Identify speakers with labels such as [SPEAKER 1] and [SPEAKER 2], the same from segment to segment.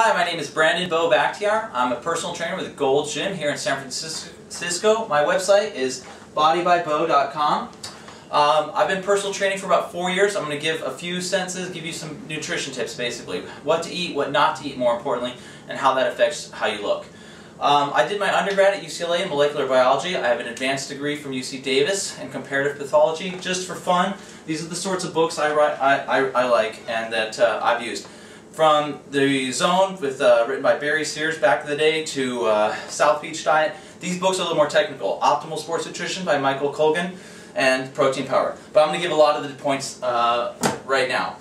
[SPEAKER 1] Hi, my name is Brandon Bo Bakhtiar. I'm a personal trainer with Gold's Gym here in San Francisco. My website is bodybybo.com. I've been personal training for about 4 years. I'm going to give a few sentences, give you some nutrition tips basically. What to eat, what not to eat more importantly, and how that affects how you look. I did my undergrad at UCLA in molecular biology. I have an advanced degree from UC Davis in comparative pathology. Just for fun, these are the sorts of books I like and that I've used. From The Zone, written by Barry Sears back in the day, to South Beach Diet. These books are a little more technical. Optimal Sports Nutrition by Michael Colgan and Protein Power. But I'm going to give a lot of the points right now.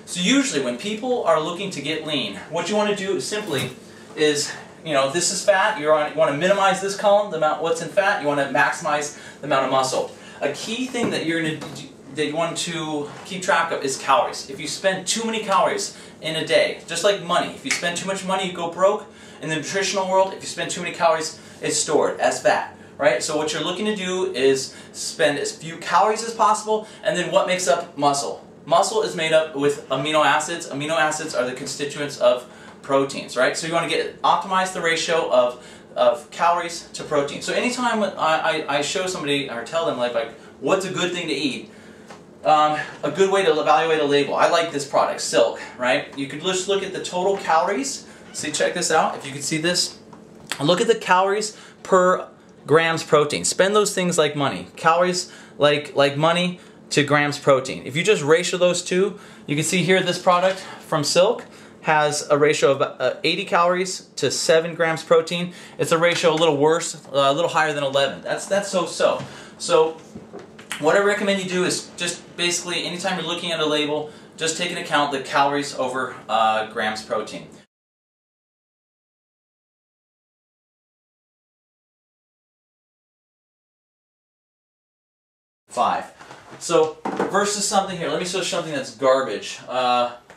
[SPEAKER 1] So usually when people are looking to get lean, what you want to do simply is, this is fat, you want to minimize this column, the amount what's in fat, you want to maximize the amount of muscle. A key thing that you want to keep track of is calories. If you spend too many calories in a day, just like money, if you spend too much money, you go broke. In the nutritional world, if you spend too many calories, it's stored as fat, right? So what you're looking to do is spend as few calories as possible, and then what makes up muscle? Muscle is made up with amino acids. Amino acids are the constituents of proteins, right? So you want to optimize the ratio of calories to protein. So anytime I show somebody or tell them like what's a good thing to eat, a good way to evaluate a label. I like this product, Silk, right? You could just look at the total calories. See, check this out. If you can see this, look at the calories per grams protein. Spend those things like money. Calories like money to grams protein. If you just ratio those two, you can see here this product from Silk has a ratio of 80 calories to 7 grams protein. It's a ratio a little worse, a little higher than 11. That's so-so. So what I recommend you do is just basically anytime you're looking at a label, just take into account the calories over grams protein. So versus something here, let me show something that's garbage,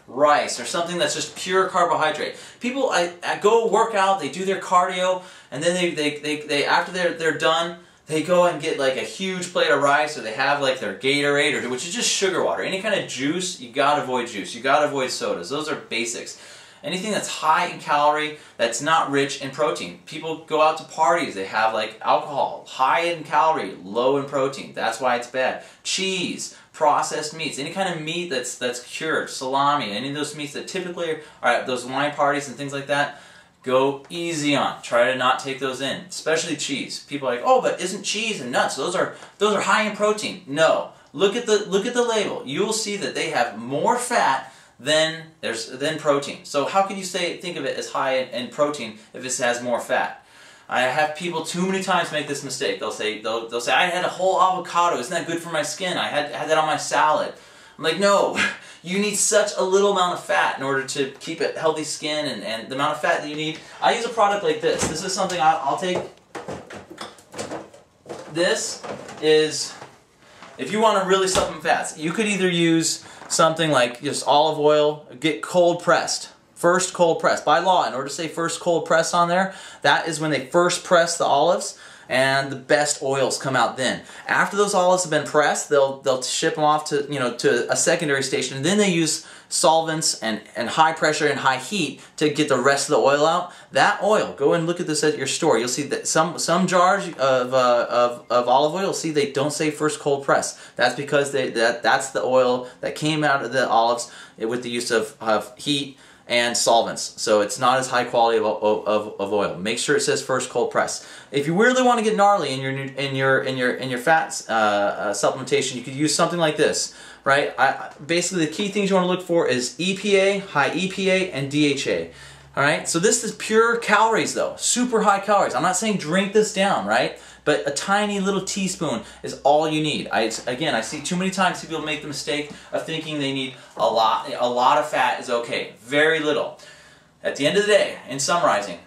[SPEAKER 1] rice, or something that's just pure carbohydrate. People I go work out, they do their cardio, and then they after they're done, they go and get like a huge plate of rice, or they have like their Gatorade, which is just sugar water. Any kind of juice, you gotta avoid juice. You gotta avoid sodas. Those are basics. Anything that's high in calorie, that's not rich in protein. People go out to parties, they have like alcohol, high in calorie, low in protein. That's why it's bad. Cheese, processed meats, any kind of meat that's cured, salami, any of those meats that typically are at those wine parties and things like that, go easy on. Try to not take those in, especially cheese. People are like, oh, but isn't cheese and nuts? Those are high in protein. No. Look at the label. You will see that they have more fat than protein. So how can you think of it as high in protein if it has more fat? I have people too many times make this mistake. They'll say I had a whole avocado. Isn't that good for my skin? I had that on my salad. I'm like, no. You need such a little amount of fat in order to keep a healthy skin and the amount of fat that you need. I use a product like this. This is something I'll take. This is, if you want to really supplement fats, you could either use something like just olive oil, get cold pressed. First cold pressed. By law, in order to say first cold pressed on there, that is when they first press the olives and the best oils come out then. After those olives have been pressed, they'll ship them off to to a secondary station, and then they use solvents and high pressure and high heat to get the rest of the oil out. That oil, go and look at this at your store. You'll see that some jars of olive oil, you'll see they don't say first cold press. That's because that's the oil that came out of the olives with the use of heat and solvents, so it's not as high quality of oil. Make sure it says first cold press. If you really want to get gnarly in your fats supplementation, you could use something like this, right? Basically, the key things you want to look for is EPA, high EPA, and DHA. All right. So this is pure calories, though, super high calories. I'm not saying drink this down, right? But a tiny little teaspoon is all you need. Again, I see too many times people make the mistake of thinking they need a lot. A lot of fat is okay. Very little. At the end of the day, in summarizing,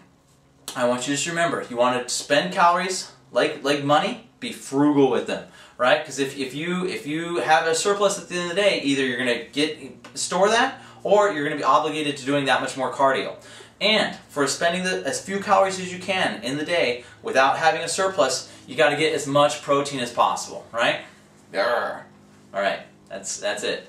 [SPEAKER 1] I want you to just remember, you want to spend calories like money, be frugal with them, right? Because if you have a surplus at the end of the day, either you're going to store that, or you're going to be obligated to doing that much more cardio. And for spending as few calories as you can in the day without having a surplus, you got to get as much protein as possible, right? All right, that's it.